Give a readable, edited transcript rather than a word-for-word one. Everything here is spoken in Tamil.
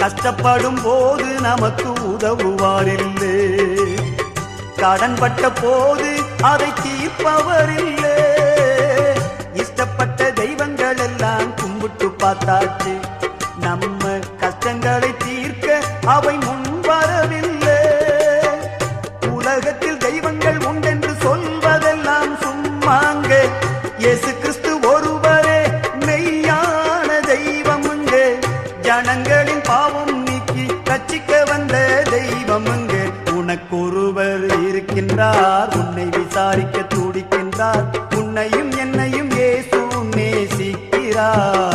கஷ்டப்படும் போது நமக்கு உதவுவாரில்லை, கடன்பட்ட போது அதை தீர்ப்பவரில்லை. இஷ்டப்பட்ட தெய்வங்கள் எல்லாம் கும்பிட்டு பார்த்தாச்சு, நம்ம கஷ்டங்களை தீர்க்க அவை முன் வரவில்லை. உலகத்தில் தெய்வங்கள் உண்டென்று சொல்வதெல்லாம் சும்மாங்க, இயேசு கிறிஸ்து ஒருவரே மெய்யான தெய்வமுங்க. ஜனங்களின் பாவம் நீக்கி ரட்சிக்க வந்த தெய்வமுங்க. உனக்கொருவர் இருக்கின்றார், உன்னை விசாரிக்க துடிக்கின்றார், உன்னையும் என்னையும் இயேசு நேசிக்கிறார்.